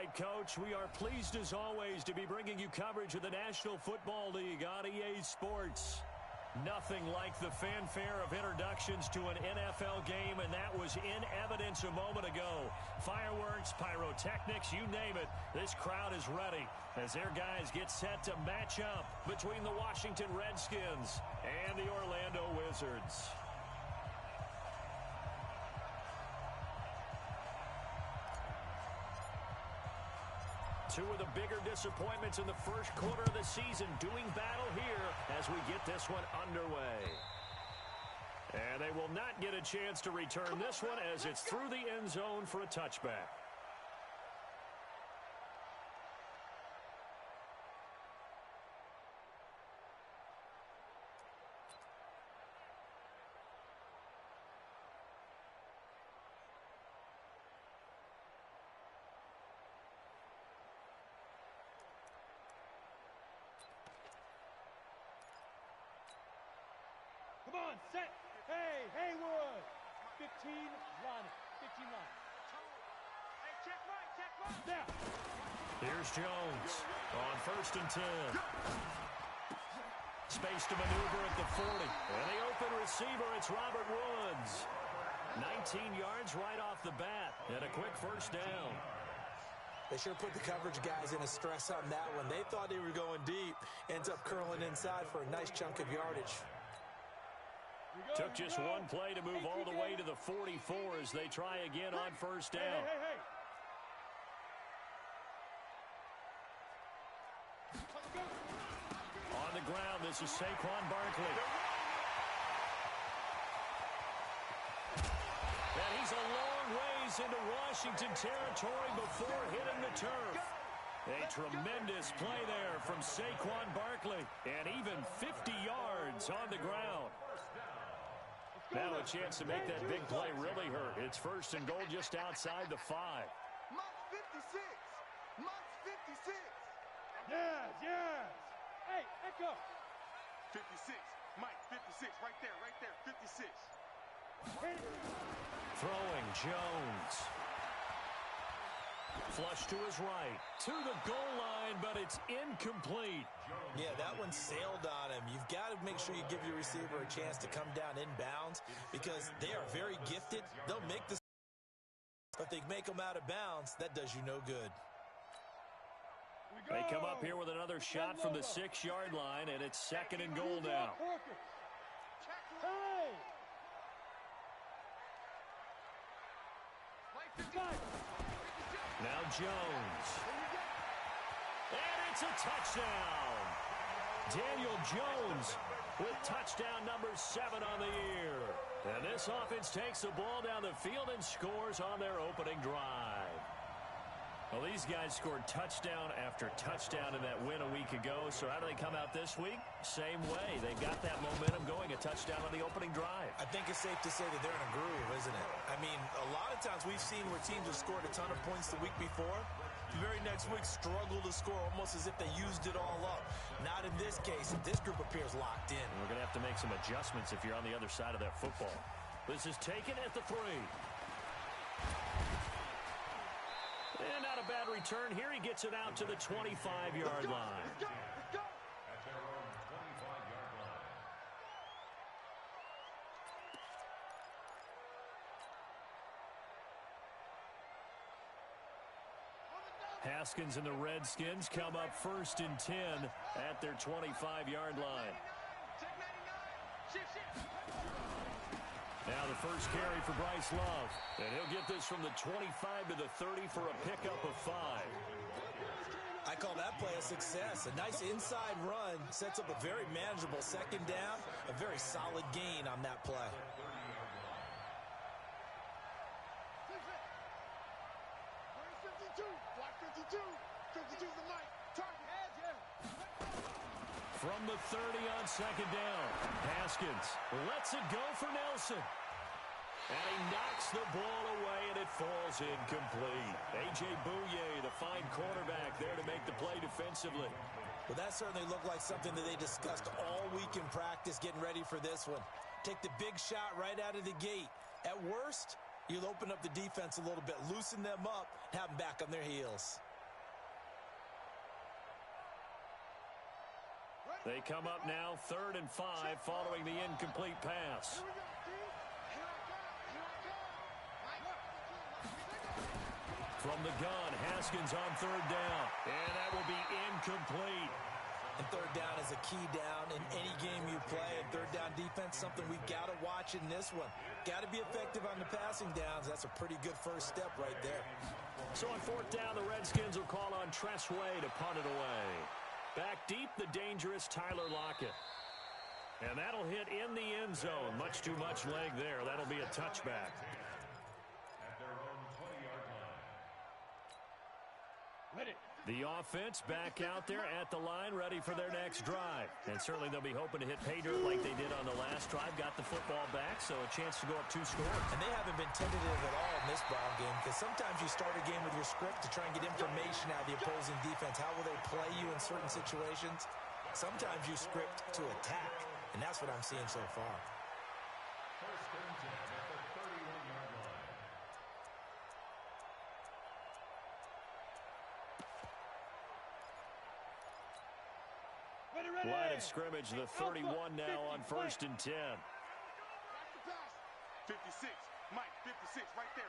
right, Coach. We are pleased, as always, to be bringing you coverage of the National Football League on EA Sports. Nothing like the fanfare of introductions to an NFL game, and that was in evidence a moment ago. Fireworks, pyrotechnics, you name it. This crowd is ready as their guys get set to match up between the Washington Redskins and the Orlando Wizards. Two of the bigger disappointments in the first quarter of the season doing battle here as we get this one underway. And they will not get a chance to return this one as it's through the end zone for a touchback. Come on, set. Hey, Haywood. 15 line. 15 line. Hey, check right. Now. Here's Jones on 1st and 10. Space to maneuver at the 40. And the open receiver, it's Robert Woods. 19 yards right off the bat and a quick first down. They sure put the coverage guys in a stress on that one. They thought they were going deep. Ends up curling inside for a nice chunk of yardage. Took just one play to move all the way to the 44 as they try again on first down. Hey. On the ground, this is Saquon Barkley. And he's a long ways into Washington territory before hitting the turf. A tremendous play there from Saquon Barkley. And even 50 yards on the ground. Now a chance to make that big play really hurt. It's 1st and goal just outside the 5. Mike 56. Mike 56. Yes. Hey, Echo. 56. Mike 56. Right there. 56. Throwing Jones. Flush to his right. To the goal line, but it's incomplete. Yeah, that one sailed on him. You've got to make sure you give your receiver a chance to come down inbounds because they are very gifted. They'll make this, but if they make them out of bounds, that does you no good. They come up here with another shot from the 6-yard line, and it's 2nd and goal now. Hey! Now Jones. And it's a touchdown. Daniel Jones with touchdown number 7 on the year. And this offense takes the ball down the field and scores on their opening drive. Well, these guys scored touchdown after touchdown in that win a week ago. So how do they come out this week? Same way. They got that momentum going, a touchdown on the opening drive. I think it's safe to say that they're in a groove, isn't it? I mean, a lot of times we've seen where teams have scored a ton of points the week before. The very next week struggle to score almost as if they used it all up. Not in this case. This group appears locked in. We're going to have to make some adjustments if you're on the other side of that football. This is taken at the 3. And not a bad return here. He gets it out to the 25-yard line. Let's go. Haskins and the Redskins come up 1st and 10 at their 25-yard line. Now the first carry for Bryce Love. And he'll get this from the 25 to the 30 for a pickup of 5. I call that play a success. A nice inside run sets up a very manageable 2nd down. A very solid gain on that play. From the 30 on 2nd down, Haskins lets it go for Nelson. And he knocks the ball away, and it falls incomplete. A.J. Bouye, the fine cornerback, there to make the play defensively. Well, that certainly looked like something that they discussed all week in practice getting ready for this one. Take the big shot right out of the gate. At worst, you'll open up the defense a little bit, loosen them up, have them back on their heels. They come up now 3rd and 5 following the incomplete pass. From the gun, Haskins on 3rd down. And that will be incomplete. And 3rd down is a key down in any game you play. And 3rd down defense, something we've got to watch in this one. Got to be effective on the passing downs. That's a pretty good first step right there. So on 4th down, the Redskins will call on Tressway to punt it away. Back deep, the dangerous Tyler Lockett. And that'll hit in the end zone. Much too much leg there. That'll be a touchback. The offense back out there at the line, ready for their next drive. And certainly they'll be hoping to hit pay dirt like they did on the last drive. Got the football back, so a chance to go up 2 scores. And they haven't been tentative at all in this ball game, because sometimes you start a game with your script to try and get information out of the opposing defense. How will they play you in certain situations? Sometimes you script to attack, and that's what I'm seeing so far. Line of scrimmage, the 31 now on 1st and 10. 56. Mike, 56. Right there,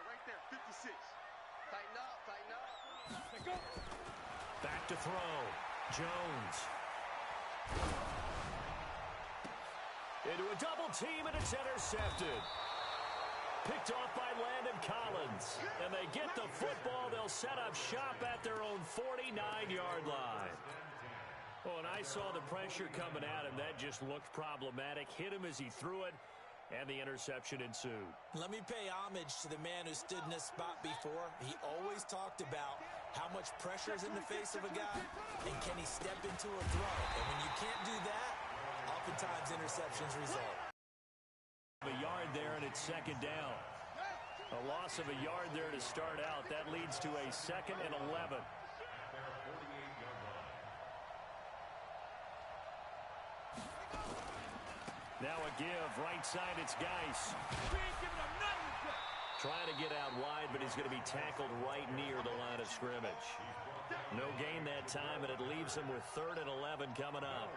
56. Tighten up. Back to throw. Jones. Into a double team, and it's intercepted. Picked off by Landon Collins. And they get the football. They'll set up shop at their own 49-yard line. Oh, and I saw the pressure coming at him. That just looked problematic. Hit him as he threw it, and the interception ensued. Let me pay homage to the man who stood in this spot before. He always talked about how much pressure is in the face of a guy, and can he step into a throw. And when you can't do that, oftentimes interceptions result. A yard there, and it's 2nd down. A loss of a yard there to start out. That leads to a 2nd and 11. Now a give, right side, it's Geis. Trying to get out wide, but he's going to be tackled right near the line of scrimmage. No gain that time, and it leaves him with 3rd and 11 coming up.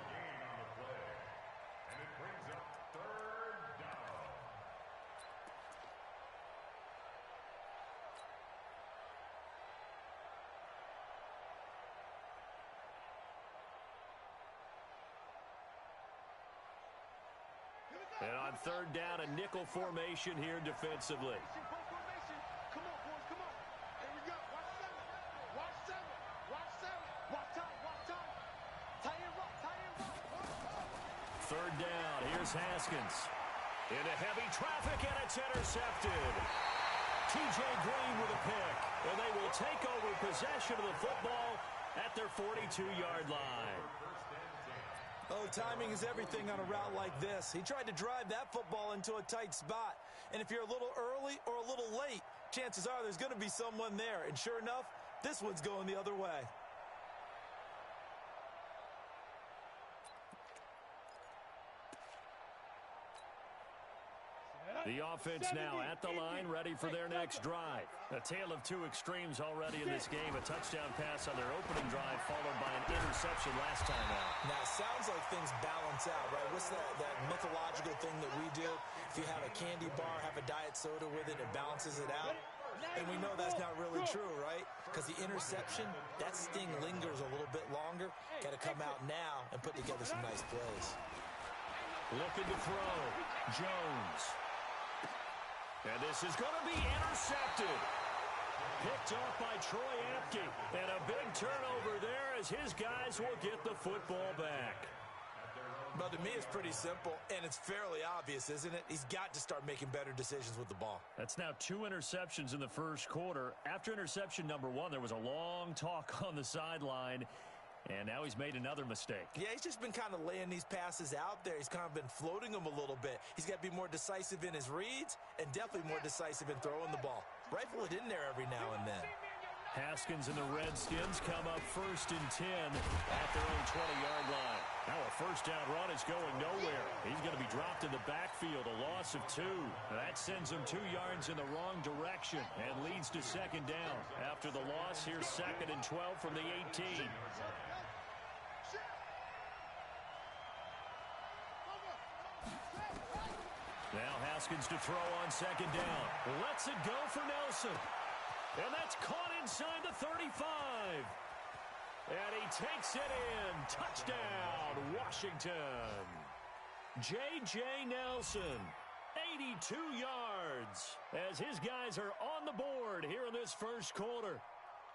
And on 3rd down, a nickel formation here defensively. Come on, boys, come on. Here we go. Watch 7. Watch 7. Watch time. Tie him up. 3rd down, here's Haskins. Into heavy traffic, and it's intercepted. T.J. Green with a pick. And they will take over possession of the football at their 42-yard line. Oh, timing is everything on a route like this. He tried to drive that football into a tight spot. And if you're a little early or a little late, chances are there's going to be someone there. And sure enough, this one's going the other way. The offense now at the line, ready for their next drive. A tale of 2 extremes already in this game. A touchdown pass on their opening drive, followed by an interception last time out. Now, it sounds like things balance out, right? What's that mythological thing that we do? If you have a candy bar, have a diet soda with it, it balances it out. And we know that's not really true, right? Because the interception, that sting lingers a little bit longer. Got to come out now and put together some nice plays. Looking to throw. Jones. And this is going to be intercepted. Picked off by Troy Apke. And a big turnover there as his guys will get the football back. But to me, it's pretty simple, and it's fairly obvious, isn't it? He's got to start making better decisions with the ball. That's now 2 interceptions in the first quarter. After interception number 1, there was a long talk on the sideline. And now he's made another mistake. Yeah, he's just been kind of laying these passes out there. He's kind of been floating them a little bit. He's got to be more decisive in his reads and definitely more decisive in throwing the ball. Rifle it in there every now and then. Haskins and the Redskins come up 1st and 10 at their own 20-yard line. Now a first down run is going nowhere. He's going to be dropped in the backfield, a loss of 2. That sends him 2 yards in the wrong direction and leads to 2nd down. After the loss, here's 2nd and 12 from the 18. Haskins to throw on second down. Lets it go for Nelson. And that's caught inside the 35. And he takes it in. Touchdown, Washington. J.J. Nelson, 82 yards, as his guys are on the board here in this first quarter.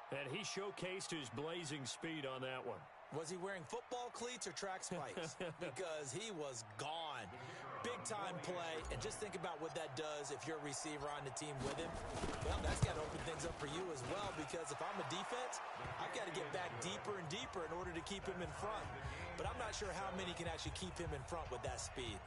And he showcased his blazing speed on that one. Was he wearing football cleats or track spikes? Because he was gone. Big-time play, and just think about what that does if you're a receiver on the team with him. Well, that's got to open things up for you as well, because if I'm a defense, I've got to get back deeper and deeper in order to keep him in front. But I'm not sure how many can actually keep him in front with that speed.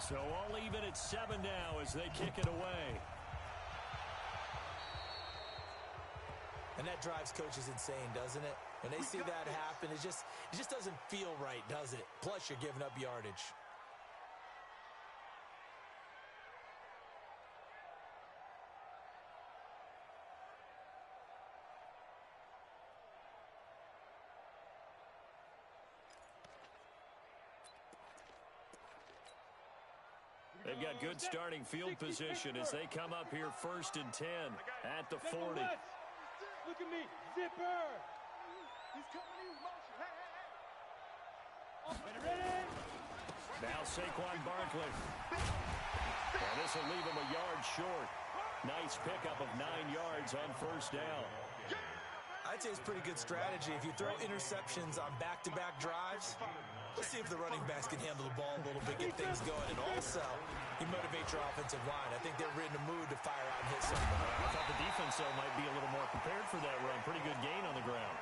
So all even at 7 now as they kick it away. And that drives coaches insane, doesn't it? When they see that happen, it just doesn't feel right, does it? Plus, you're giving up yardage. They've got good starting field position as they come up here 1st and 10 at the 40. Look at me, zipper. He's coming in motion. Hey. Ready? Now Saquon Barkley. And this will leave him a yard short. Nice pickup of 9 yards on 1st down. I'd say it's pretty good strategy. If you throw interceptions on back-to-back drives, let's see if the running backs can handle the ball a little bit, get things going. And also, you motivate your offensive line. I think they're in the mood to fire out and hit somebody. I thought the defense, though, might be a little more prepared for that run. Pretty good gain on the ground.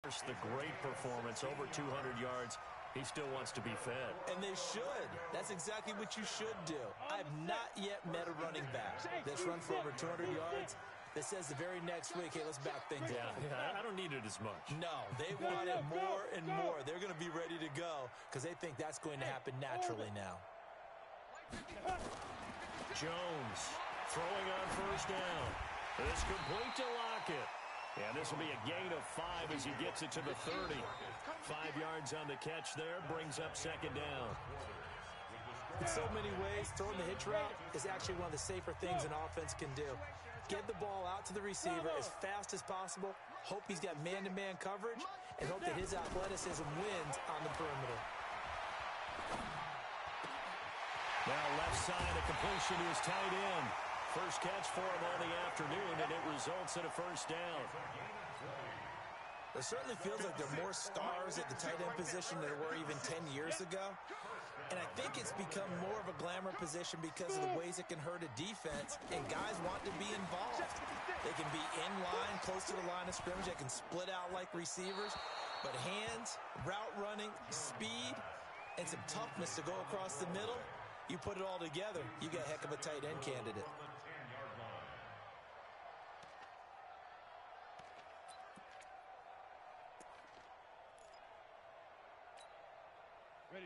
The great performance, over 200 yards. He still wants to be fed. And they should. That's exactly what you should do. I've not yet met a running back that's run for over 200 yards that says the very next week, hey, let's back things up. Yeah, I don't need it as much. No, they want it more and more. They're going to be ready to go because they think that's going to happen naturally now. Jones throwing on 1st down. This complete to Lockett. And this will be a gain of 5 as he gets it to the 30. 5 yards on the catch there, brings up 2nd down. In so many ways, throwing the hitch route is actually one of the safer things an offense can do. Get the ball out to the receiver as fast as possible, hope he's got man-to-man coverage, and hope that his athleticism wins on the perimeter. Now left side, a completion to his tight end. First catch for him on the afternoon, and it results in a 1st down. It certainly feels like there are more stars at the tight end position than there were even 10 years ago. And I think it's become more of a glamour position because of the ways it can hurt a defense, and guys want to be involved. They can be in line, close to the line of scrimmage. They can split out like receivers. But hands, route running, speed, and some toughness to go across the middle, you put it all together, you got a heck of a tight end candidate.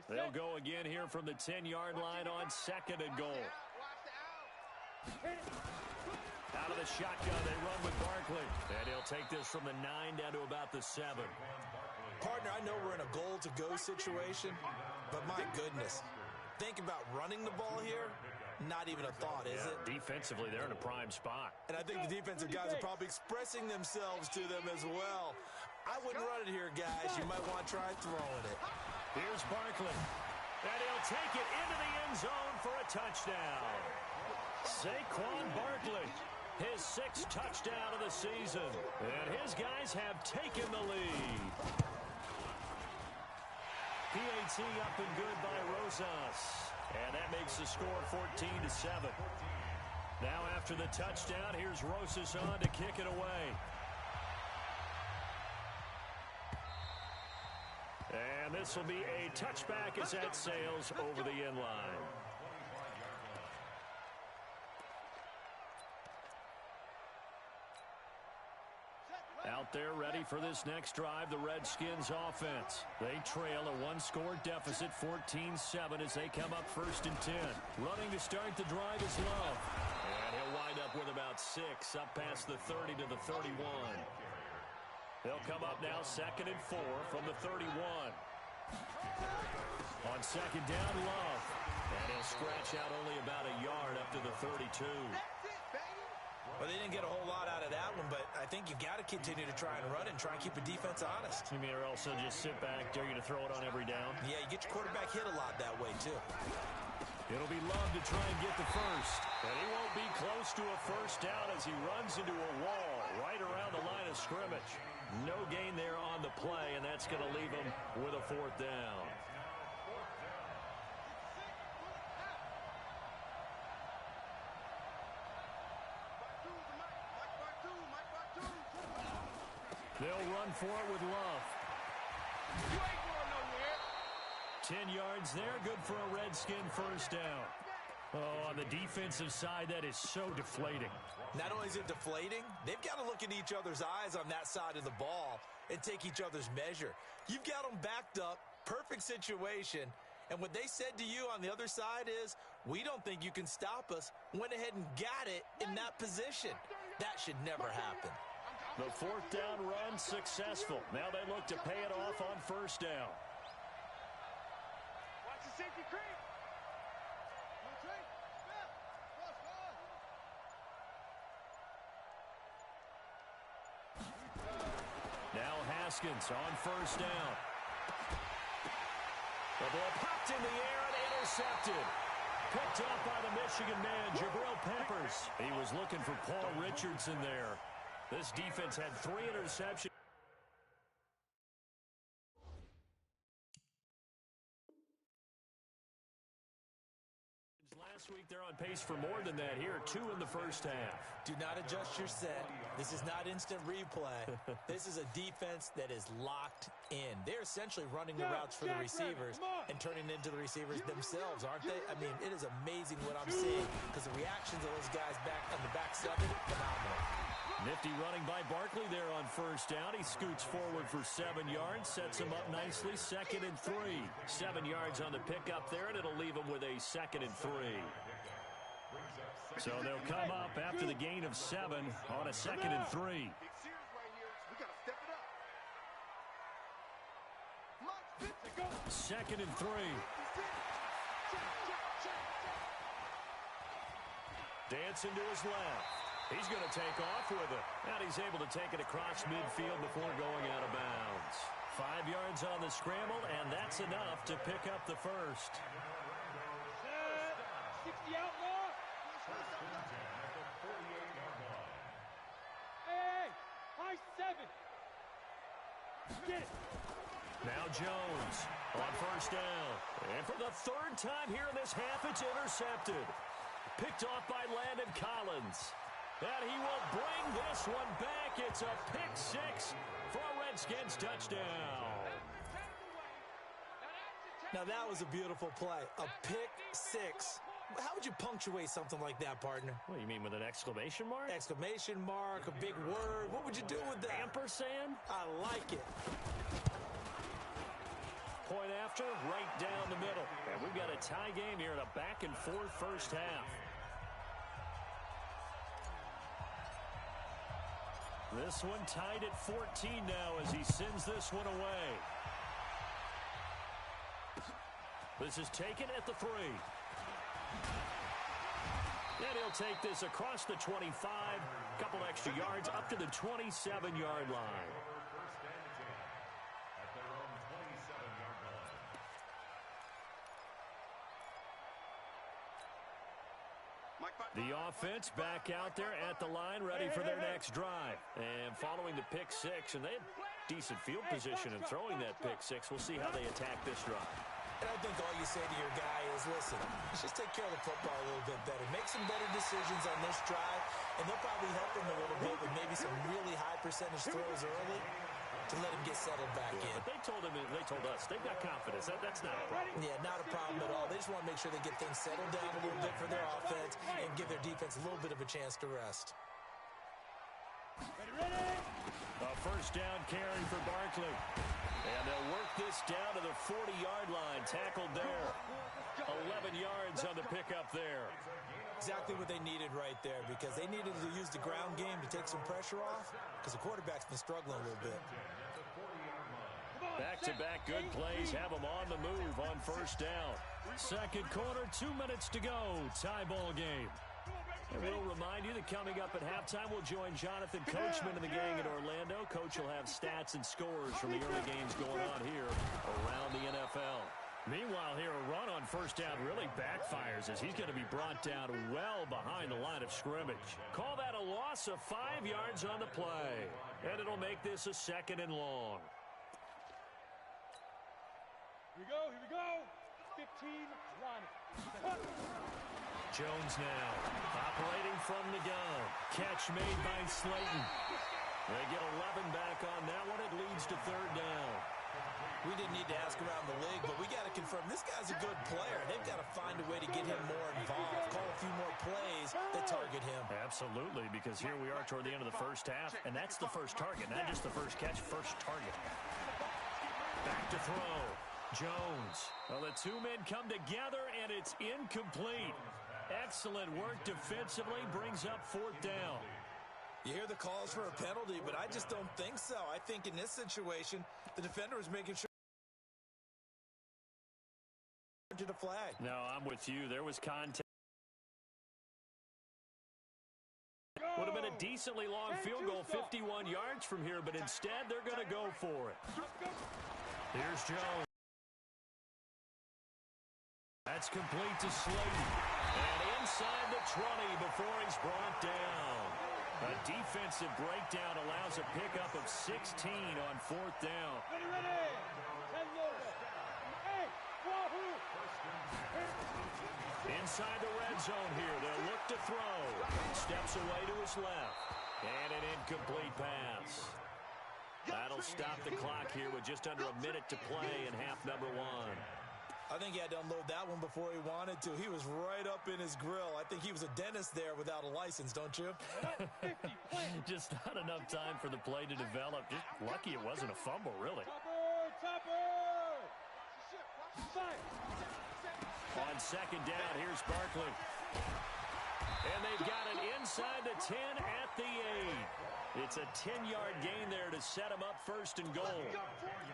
They'll go again here from the 10-yard line on 2nd and goal. Out of the shotgun, they run with Barkley. And he'll take this from the 9 down to about the 7. Partner, I know we're in a goal-to-go situation, but my goodness, think about running the ball here. Not even a thought, is it? Defensively, they're in a prime spot. And I think the defensive guys are probably expressing themselves to them as well. I wouldn't run it here, guys. You might want to try throwing it. Here's Barkley. And he'll take it into the end zone for a touchdown. Saquon Barkley, his 6th touchdown of the season. And his guys have taken the lead. PAT up and good by Rosas. And that makes the score 14-7. Now after the touchdown, here's Rosas on to kick it away. And this will be a touchback as that sails over the end line. Out out there ready for this next drive, the Redskins offense. They trail a one-score deficit, 14-7, as they come up 1st and 10. Running to start the drive is Love. And he'll wind up with about 6, up past the 30 to the 31. They'll come up now 2nd and 4 from the 31. On 2nd down, Love. And he'll scratch out only about a yard up to the 32. Well, they didn't get a whole lot out of that one, but I think you've got to continue to try and run and try and keep the defense honest. You mean, or also just sit back, dare you to throw it on every down? Yeah, you get your quarterback hit a lot that way, too. It'll be Love to try and get the first. And he won't be close to a first down as he runs into a wall right around the line of scrimmage. No gain there on the play, and that's going to leave him with a 4th down. They'll run for it with Love. You ain't going nowhere. 10 yards there, good for a Redskin first down. Oh, on the defensive side, that is so deflating. Not only is it deflating, they've got to look in each other's eyes on that side of the ball and take each other's measure. You've got them backed up, perfect situation, and what they said to you on the other side is, we don't think you can stop us. Went ahead and got it in that position. That should never happen. The 4th down run successful. Now they look to pay it off on 1st down. Watch the safety creep. Now Haskins on 1st down. The ball popped in the air and intercepted. Picked up by the Michigan man, Jabril Peppers. He was looking for Paul Richardson there. This defense had 3 interceptions. Last week, they're on pace for more than that here. 2 in the first half. Do not adjust your set. This is not instant replay. This is a defense that is locked in. They're essentially running the routes for the receivers and turning into the receivers themselves, aren't they? I mean, it is amazing what I'm seeing because the reactions of those guys back on the back 7, phenomenal. Nifty running by Barkley there on 1st down. He scoots forward for 7 yards, sets him up nicely. 2nd and 3. 7 yards on the pickup there, and it'll leave him with a 2nd and 3. So they'll come up after the gain of 7 on a 2nd and 3. 2nd and 3. Dancing to his left. He's going to take off with it. And he's able to take it across midfield before going out of bounds. 5 yards on the scramble, and that's enough to pick up the first. 60 outlaw. Hey, high 7. Get it. Now Jones on 1st down. And for the 3rd time here in this half, it's intercepted. Picked off by Landon Collins. And he will bring this one back. It's a pick 6 for a Redskins touchdown. Now that was a beautiful play. A pick 6. How would you punctuate something like that, partner? What do you mean, with an exclamation mark? Exclamation mark, a big word. What would you do with that? Ampersand? I like it. Point after, right down the middle. And we've got a tie game here in a back-and-forth first half. This one tied at 14 now as he sends this one away. This is taken at the 3. And he'll take this across the 25. Couple extra yards up to the 27-yard line. The offense back out there at the line, ready for their next drive. And following the pick 6, and they had decent field position in throwing that pick 6. We'll see how they attack this drive. And I think all you say to your guy is, listen, let's just take care of the football a little bit better. Make some better decisions on this drive, and they'll probably help him a little bit with maybe some really high percentage throws early to let him get settled back in. But they told us, they've got confidence. That's not a problem. Yeah, not a problem at all. They just want to make sure they get things settled down a little bit for their offense and give their defense a little bit of a chance to rest. Ready, ready. A first down carry for Barkley. And they'll work this down to the 40-yard line. Tackled there. 11 yards on the pickup there. Exactly what they needed right there, because they needed to use the ground game to take some pressure off, because the quarterback's been struggling a little bit. Back-to-back good plays have them on the move on first down. Second quarter, 2 minutes to go. Tie ball game. And we'll remind you that coming up at halftime, we'll join Jonathan Coachman and the gang in Orlando. Coach will have stats and scores from the early games going on here around the NFL. Meanwhile, here, a run on first down really backfires as he's going to be brought down well behind the line of scrimmage. Call that a loss of 5 yards on the play. And it'll make this a second and long. Here we go. 15-1. Jones now, operating from the gun. Catch made by Slayton. They get 11 back on that one. It leads to third down. We didn't need to ask around the league, but we got to confirm this guy's a good player. They've got to find a way to get him more involved, call a few more plays that target him. Absolutely, because here we are toward the end of the first half, and that's the first target, not just the first catch, first target. Back to throw. Jones. Well, the two men come together, and it's incomplete. Excellent work defensively, brings up fourth down. You hear the calls for a penalty, but I just don't think so. I think in this situation, the defender is making sure to the flag. No, I'm with you. There was contact. Would have been a decently long field goal, 51 yards from here, but instead they're going to go for it. Here's Jones. That's complete to Slayton. And inside the 20 before he's brought down. A defensive breakdown allows a pickup of 16 on fourth down. Ready. Hey, wahoo! Inside the red zone here. They'll look to throw. Steps away to his left. And an incomplete pass. That'll stop the clock here with just under a minute to play in half number one. I think he had to unload that one before he wanted to. He was right up in his grill. I think he was a dentist there without a license, don't you? Just not enough time for the play to develop. Just lucky it wasn't a fumble, really. On second down, here's Barkley. And they've got it inside the 10 at the 8. It's a 10-yard gain there to set him up first and goal.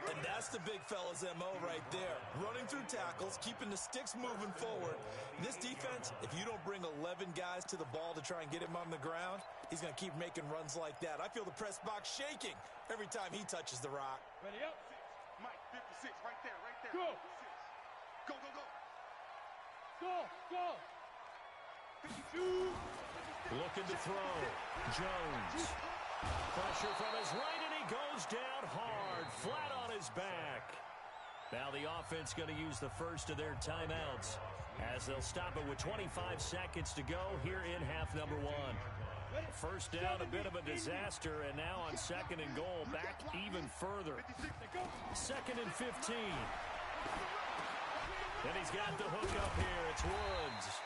And that's the big fella's MO right there. Running through tackles, keeping the sticks moving forward. In this defense, if you don't bring 11 guys to the ball to try and get him on the ground, he's going to keep making runs like that. I feel the press box shaking every time he touches the rock. Ready up. Mike, 56, right there. Go. 56. Go. Go. 52. Looking to throw. Jones. Pressure from his right, and he goes down hard, flat on his back. Now the offense going to use the first of their timeouts as they'll stop it with 25 seconds to go here in half number one. First down, a bit of a disaster, and now on second and goal, back even further. Second and 15. And he's got the hook up here. It's Woods.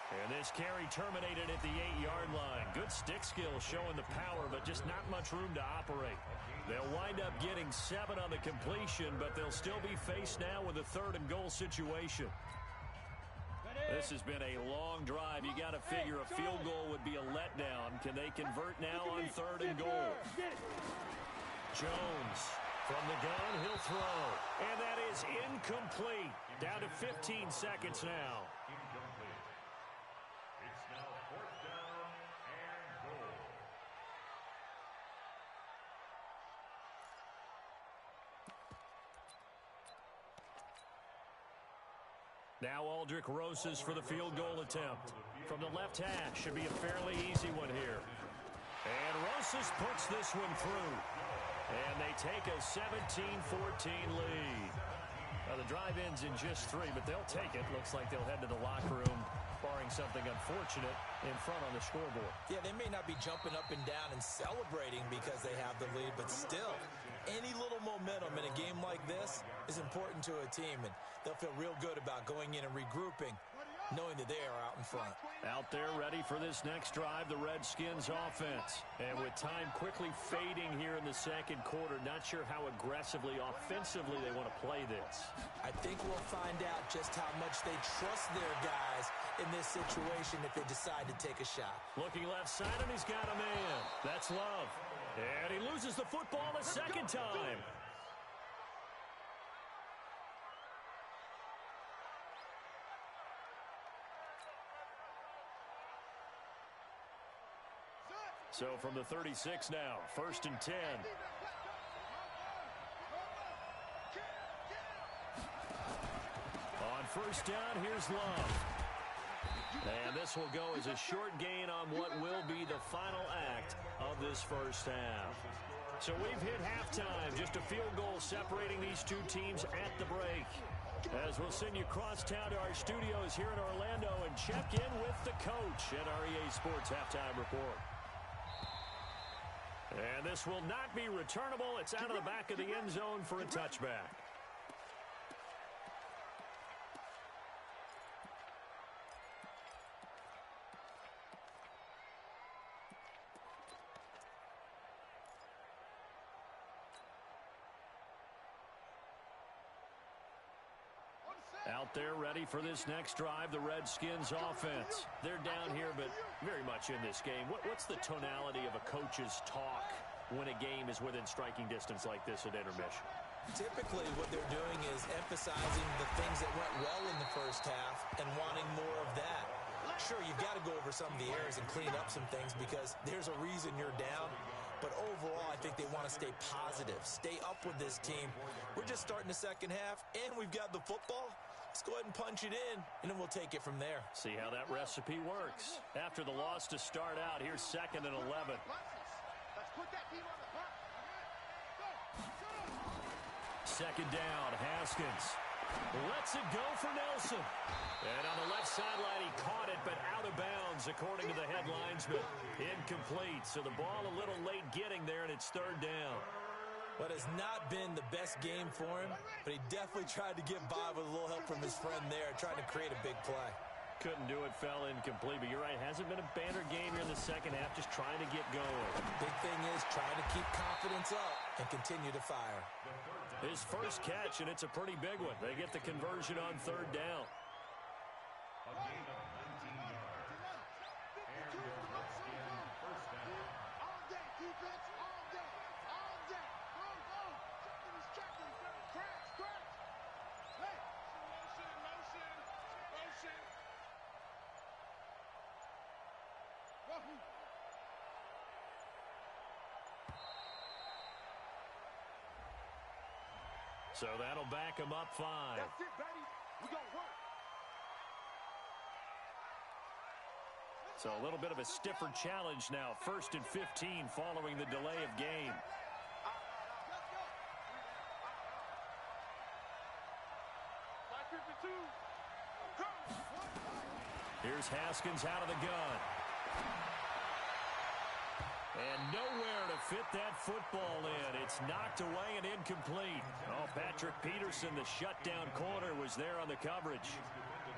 And this carry terminated at the 8-yard line. Good stick skill showing the power, but just not much room to operate. They'll wind up getting 7 on the completion, but they'll still be faced now with a third and goal situation. This has been a long drive. You got to figure a field goal would be a letdown. Can they convert now on third and goal? Jones from the gun, he'll throw. And that is incomplete. Down to 15 seconds now. Now Aldrich Rosas for the field goal attempt. From the left hash, should be a fairly easy one here. And Rosas puts this one through. And they take a 17-14 lead. Now the drive ends in just 3, but they'll take it. Looks like they'll head to the locker room, barring something unfortunate, in front on the scoreboard. Yeah, they may not be jumping up and down and celebrating because they have the lead, but still, any little momentum in a game like this is important to a team, and they'll feel real good about going in and regrouping knowing that they are out in front. Out there ready for this next drive, the Redskins offense. And with time quickly fading here in the second quarter, not sure how aggressively, offensively they want to play this. I think we'll find out just how much they trust their guys in this situation if they decide to take a shot. Looking left side, and he's got a man. That's Love. And he loses the football a second time. So from the 36 now, 1st and 10. On first down, here's Love. And this will go as a short gain on what will be the final act of this first half. So we've hit halftime, just a field goal separating these two teams at the break. As we'll send you across town to our studios here in Orlando and check in with the coach at our EA Sports Halftime Report. And this will not be returnable. It's out of the back of the end zone for a touchback. Out there ready for this next drive, the Redskins offense. They're down here, but very much in this game. What's the tonality of a coach's talk when a game is within striking distance like this at intermission? Typically, what they're doing is emphasizing the things that went well in the first half and wanting more of that. Sure, you've got to go over some of the errors and clean up some things because there's a reason you're down. But overall, I think they want to stay positive, stay up with this team. We're just starting the second half, and we've got the football. Let's go ahead and punch it in, and then we'll take it from there. See how that recipe works. After the loss to start out, here's 2nd and 11. Let's put that team on the clock. Second down, Haskins lets it go for Nelson. And on the left sideline, he caught it, but out of bounds, according to the headlines, but incomplete. So the ball a little late getting there, and it's 3rd down. What has not been the best game for him, but he definitely tried to get by with a little help from his friend there, trying to create a big play. Couldn't do it, fell incomplete, but you're right, hasn't been a banner game here in the second half, just trying to get going. Big thing is trying to keep confidence up and continue to fire. His first catch, and it's a pretty big one. They get the conversion on 3rd down. So that'll back him up 5. That's it, baby. We gonna work. So a little bit of a stiffer challenge now. 1st and 15 following the delay of game. Here's Haskins out of the gun. And nowhere to fit that football in. It's knocked away and incomplete. Oh, Patrick Peterson, the shutdown corner, was there on the coverage.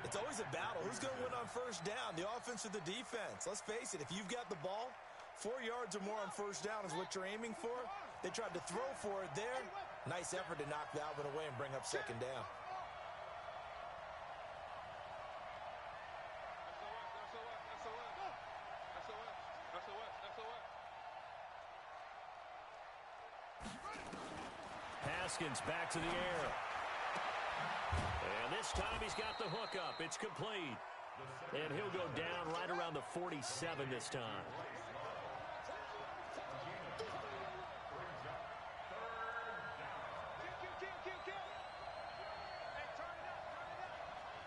It's always a battle. Who's going to win on first down, the offense or the defense? Let's face it, if you've got the ball, 4 yards or more on first down is what you're aiming for. They tried to throw for it there. Nice effort to knock that one away and bring up 2nd down. Haskins back to the air. And this time he's got the hook up. It's complete. And he'll go down right around the 47 this time.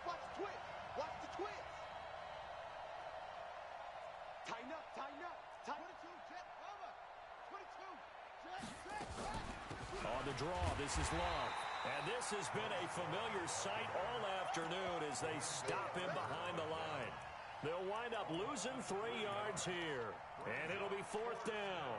Watch the twist. Watch the twist. Tighten up, tighten up. 22, jet cover. 22, jet. On the draw, this is Love. And this has been a familiar sight all afternoon as they stop him behind the line. They'll wind up losing 3 yards here. And it'll be 4th down.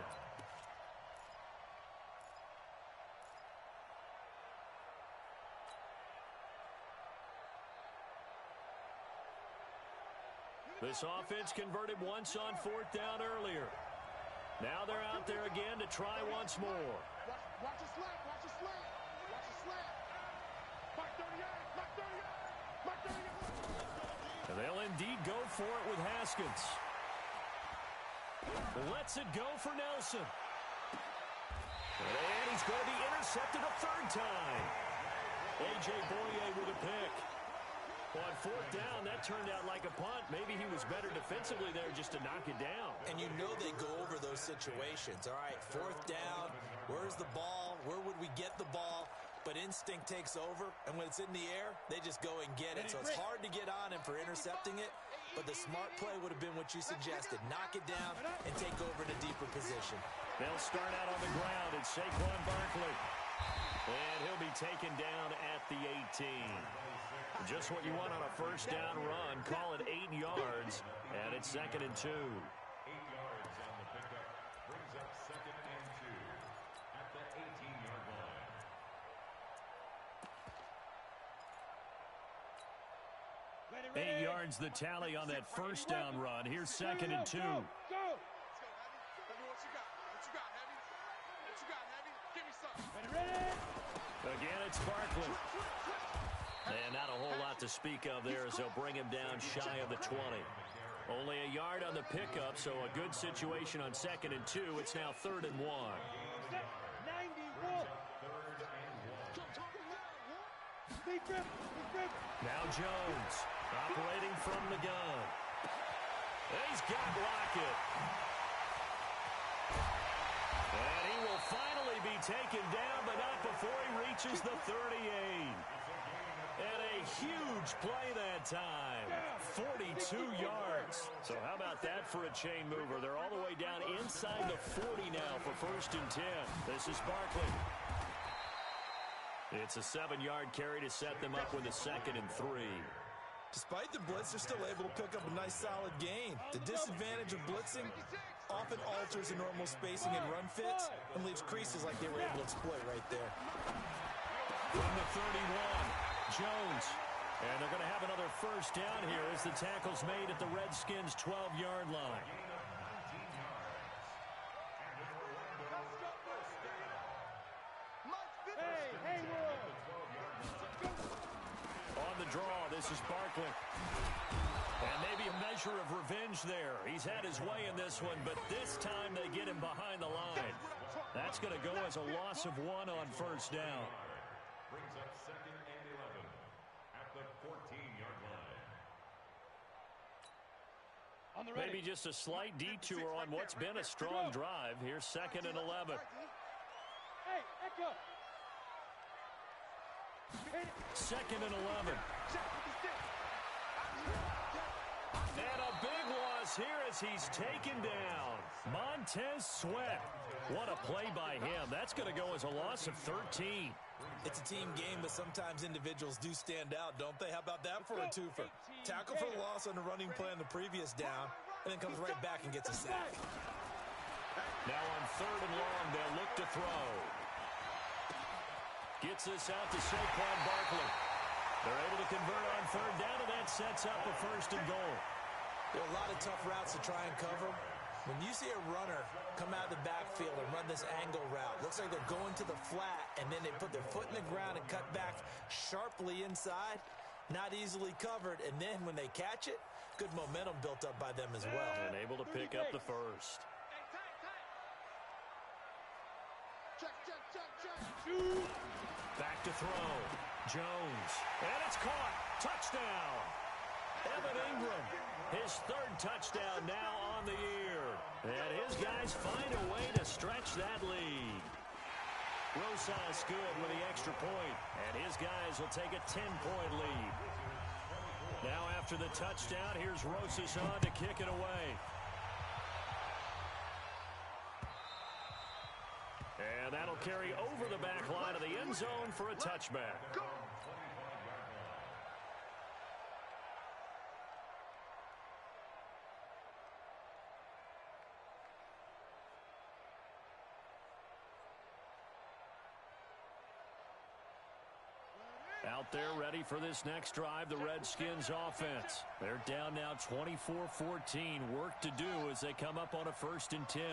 This offense converted once on 4th down earlier. Now they're out there again to try once more. Watch your slant. Watch your slant. Watch your slant. Mark 38. Mark 38. Mark 38. And they'll indeed go for it with Haskins. Lets it go for Nelson. And he's going to be intercepted a 3rd time. A.J. Boye with a pick. On 4th down, that turned out like a punt. Maybe he was better defensively there just to knock it down. And you know they go over those situations. All right, 4th down, where's the ball? Where would we get the ball? But instinct takes over, and when it's in the air, they just go and get it. So it's hard to get on him for intercepting it, but the smart play would have been what you suggested. Knock it down and take over in a deeper position. They'll start out on the ground. It's Saquon Barkley. And he'll be taken down at the 18. Just what you want on a 1st down run. Call it 8 yards, and it's 2nd and 2. 8 yards on the pickup. Brings up 2nd and 2 at the 18-yard line. 8 yards the tally on that 1st down run. Here's 2nd and 2. Go. Let's go, Heavy. What you got? What you got, Heavy? What you got, Heavy? Give me something. Again, it's Barkley. And not a whole lot to speak of there as they'll bring him down shy of the 20. Only a yard on the pickup, so a good situation on 2nd and 2. It's now 3rd and 1. 91. Now Jones operating from the gun. He's got Lockett. And he will finally be taken down, but not before he reaches the 38. And a huge play that time. 42 yards. So how about that for a chain mover? They're all the way down inside the 40 now for 1st and 10. This is Barkley. It's a 7-yard carry to set them up with a 2nd and 3. Despite the blitz, they're still able to pick up a nice solid gain. The disadvantage of blitzing often alters the normal spacing and run fits and leaves creases like they were able to exploit right there. From the 31. Jones. And they're going to have another 1st down here as the tackle's made at the Redskins' 12-yard line. On the draw, this is Barkley. And maybe a measure of revenge there. He's had his way in this one, but this time they get him behind the line. That's going to go as a loss of 1 on 1st down. Brings up 2nd and 11 at the 14-yard line. Maybe just a slight detour on what's been a strong drive. Here's 2nd and 11. Hey, Echo. 2nd and 11. And a big loss here as he's taken down. Montez Sweat. What a play by him. That's going to go as a loss of 13. It's a team game, but sometimes individuals do stand out, don't they? How about that for a twofer? Tackle for the loss on the running play on the previous down, and then comes right back and gets a sack. Now on 3rd and long, they'll look to throw. Gets this out to Saquon Barkley. They're able to convert on 3rd down, and that sets up a 1st and goal. There are a lot of tough routes to try and cover. When you see a runner come out of the backfield and run this angle route, looks like they're going to the flat, and then they put their foot in the ground and cut back sharply inside. Not easily covered, and then when they catch it, good momentum built up by them as well. And able to pick up the 1st. Back to throw. Jones. And it's caught. Touchdown. Evan Ingram. His 3rd touchdown now on the year. And his guys find a way to stretch that lead. Rosas good with the extra point. And his guys will take a 10-point lead. Now after the touchdown, here's Rosas on to kick it away. And that'll carry over the back line of the end zone for a touchback. Out there ready for this next drive, the Redskins offense. They're down now 24-14. Work to do as they come up on a 1st and 10.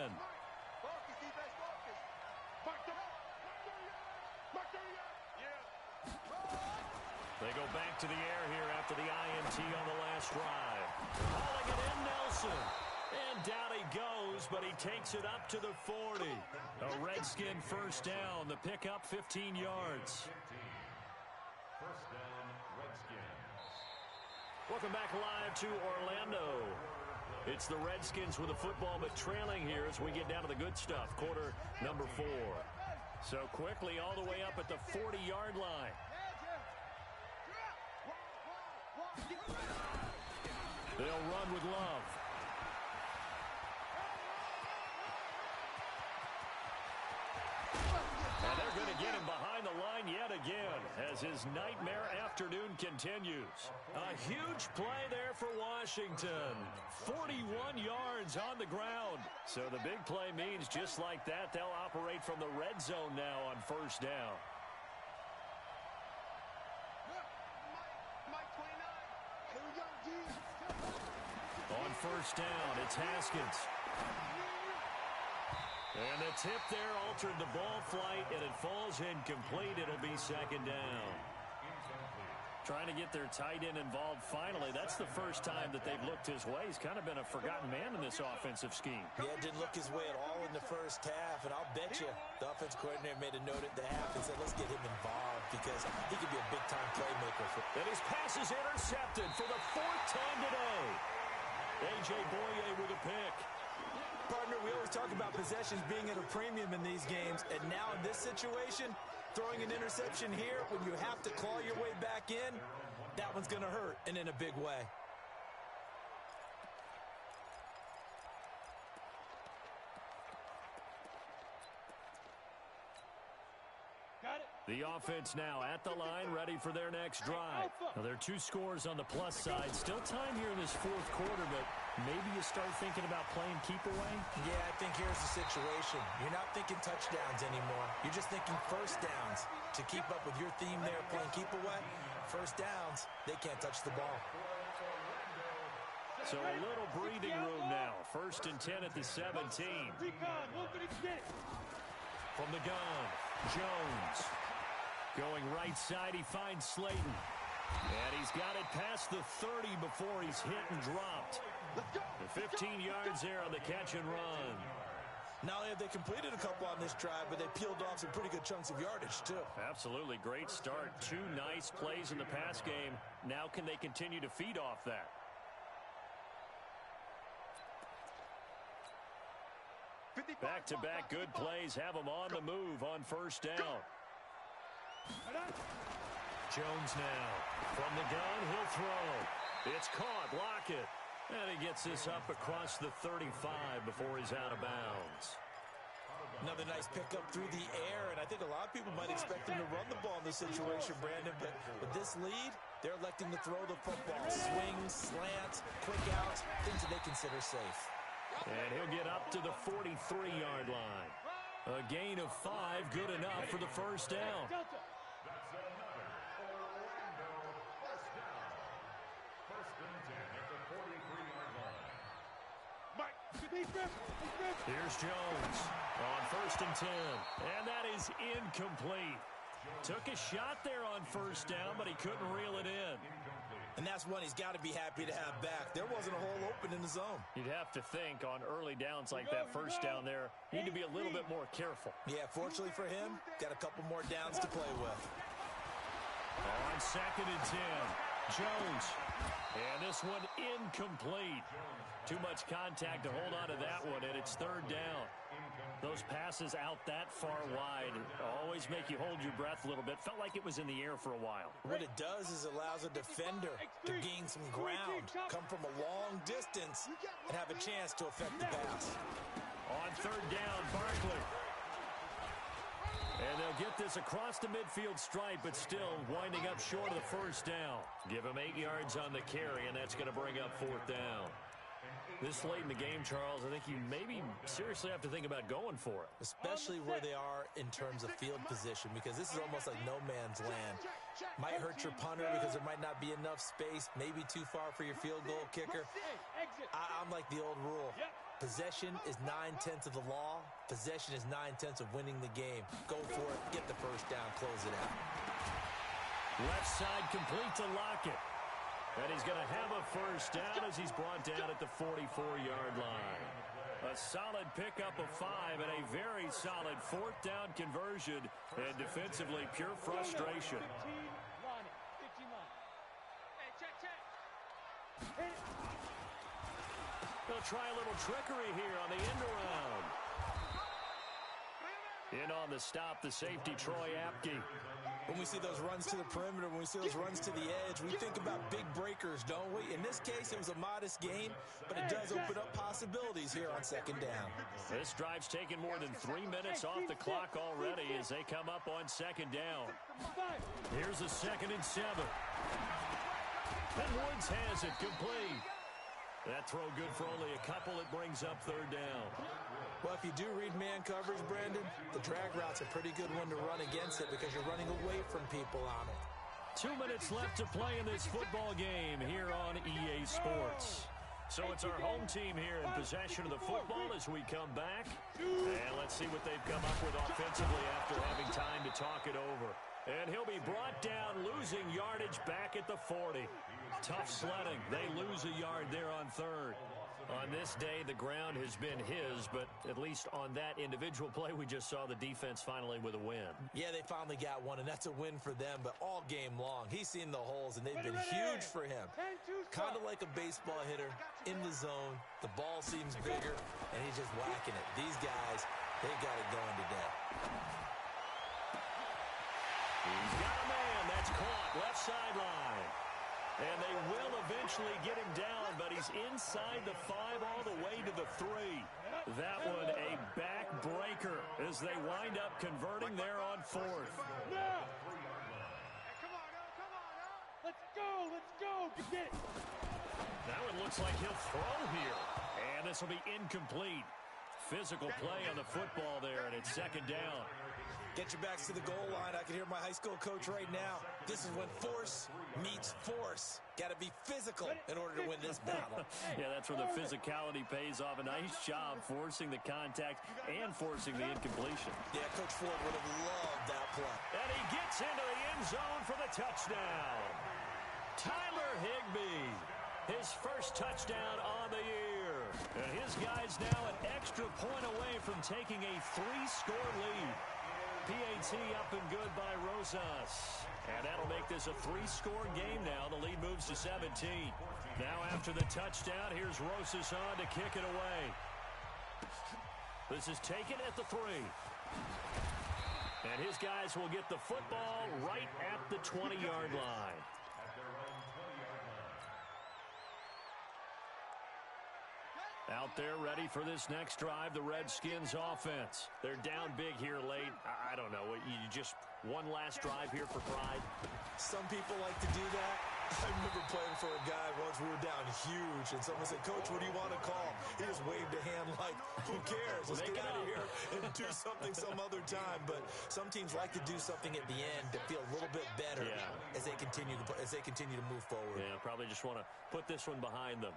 They go back to the air here after the INT on the last drive. Calling it in, Nelson. And down he goes, but he takes it up to the 40. A Redskin first down. The pickup 15 yards. First down, Redskins. Welcome back live to Orlando. It's the Redskins with the football, but trailing here as we get down to the good stuff. Quarter number 4. So quickly all the way up at the 40-yard line. They'll run with Love. And they're going to get him behind the line yet again as his nightmare afternoon continues. A huge play there for Washington. 41 yards on the ground. So the big play means just like that, they'll operate from the red zone now on 1st down. On 1st down, it's Haskins. And the tip there altered the ball flight, and it falls incomplete. It'll be 2nd down. Trying to get their tight end involved finally. That's the first time that they've looked his way. He's kind of been a forgotten man in this offensive scheme. Yeah, didn't look his way at all in the first half, and I'll bet you the offense coordinator made a note at the half and said, let's get him involved because he could be a big-time playmaker. And his pass is intercepted for the 4th time today. A.J. Boye with a pick. Partner, we always talk about possessions being at a premium in these games, and now in this situation, throwing an interception here when you have to claw your way back in, that one's going to hurt, and in a big way. The offense now at the line, ready for their next drive. Now, there are 2 scores on the plus side. Still time here in this 4th quarter, but maybe you start thinking about playing keep away? Yeah, I think here's the situation. You're not thinking touchdowns anymore. You're just thinking 1st downs. To keep up with your theme there, playing keep away, 1st downs, they can't touch the ball. So a little breathing room now. 1st and 10 at the 17. From the gun, Jones. Going right side, he finds Slayton. And he's got it past the 30 before he's hit and dropped. The 15 yards there on the catch and run. Not only have they completed a couple on this drive, but they peeled off some pretty good chunks of yardage, too. Absolutely. Great start. 2 nice plays in the pass game. Now can they continue to feed off that? Back-to-back good plays have them on the move on 1st down. Jones now. From the gun, he'll throw. It's caught. Lockett. And he gets this up across the 35 before he's out of bounds. Another nice pickup through the air, and I think a lot of people might expect him to run the ball in this situation, Brandon, but with this lead, they're electing to throw the football. Swings, slants, quick outs, things that they consider safe. And he'll get up to the 43-yard line. A gain of 5, good enough for the 1st down. That's another Orlando first down. 1st and 10 at the 43-yard line. Here's Jones on 1st and 10. And that is incomplete. Took a shot there on 1st down, but he couldn't reel it in. And that's one he's got to be happy to have back. There wasn't a hole open in the zone. You'd have to think on early downs like that 1st down there, need to be a little bit more careful. Yeah, fortunately for him, got a couple more downs to play with. On 2nd and 10, Jones. And this one incomplete. Too much contact to hold on to that one, and it's 3rd down. Those passes out that far wide always make you hold your breath a little bit. Felt like it was in the air for a while. What it does is allows a defender to gain some ground, come from a long distance, and have a chance to affect the pass. On 3rd down, Barkley. And they'll get this across the midfield stripe, but still winding up short of the 1st down. Give him 8 yards on the carry, and that's going to bring up 4th down. This late in the game, Charles, I think you maybe seriously have to think about going for it. Especially where they are in terms of field position, because this is almost like no man's land. Might hurt your punter because there might not be enough space, maybe too far for your field goal kicker. I'm like the old rule. Possession is 9/10 of the law. Possession is 9/10 of winning the game. Go for it, get the first down, close it out. Left side complete to Lockett. And he's going to have a first down as he's brought down at the 44-yard line. A solid pickup of 5 and a very solid fourth down conversion. And defensively, pure frustration. 15 line. Hey, check. They'll try a little trickery here on the end around. In on the stop, the safety, Troy Apke. When we see those runs to the perimeter, when we see those runs to the edge, we think about big breakers, don't we? In this case, it was a modest gain, but it does open up possibilities here on second down. This drive's taken more than 3 minutes off the clock already as they come up on second down. Here's a 2nd and 7. And Woods has it complete. That throw good for only a couple. It brings up third down. Well, if you do read man coverage, Brandon, the drag route's a pretty good one to run against it because you're running away from people on it. 2 minutes left to play in this football game here on EA Sports. So it's our home team here in possession of the football as we come back. And let's see what they've come up with offensively after having time to talk it over. And he'll be brought down, losing yardage back at the 40. Tough sledding. They lose a yard there on third. On this day, the ground has been his, but at least on that individual play, we just saw the defense finally with a win. Yeah, they finally got one, and that's a win for them, but all game long, he's seen the holes, and they've been huge for him. Kind of like a baseball hitter in the zone. The ball seems bigger, and he's just whacking it. These guys, they got it going today. He's got a man. That's caught. Left sideline. And they will eventually get him down, but he's inside the 5 all the way to the 3. That one a backbreaker as they wind up converting there on 4th. Now. Let's go. Get it. That one looks like he'll throw here. And this will be incomplete. Physical play on the football there, and it's second down. Get your backs to the goal line. I can hear my high school coach right now. This is when force meets force. Got to be physical in order to win this battle. Yeah, that's where the physicality pays off. A nice job forcing the contact and forcing the incompletion. Yeah, Coach Ford would have loved that play. And he gets into the end zone for the touchdown. Tyler Higbee, his first touchdown on the year. And his guy's now an extra point away from taking a 3-score lead. PAT up and good by Rosas. And that'll make this a 3-score game now. The lead moves to 17. Now after the touchdown, here's Rosas on to kick it away. This is taken at the 3. And his guys will get the football right at the 20-yard line. Out there ready for this next drive, the Redskins offense. They're down big here late. I don't know. You just one last drive here for pride? Some people like to do that. I remember playing for a guy once. We were down huge, and someone said, "Coach, what do you want to call?" He just waved a hand like, who cares? Let's get out of here and do something some other time. But some teams like to do something at the end to feel a little bit better as they continue to move forward. Yeah, probably just want to put this one behind them.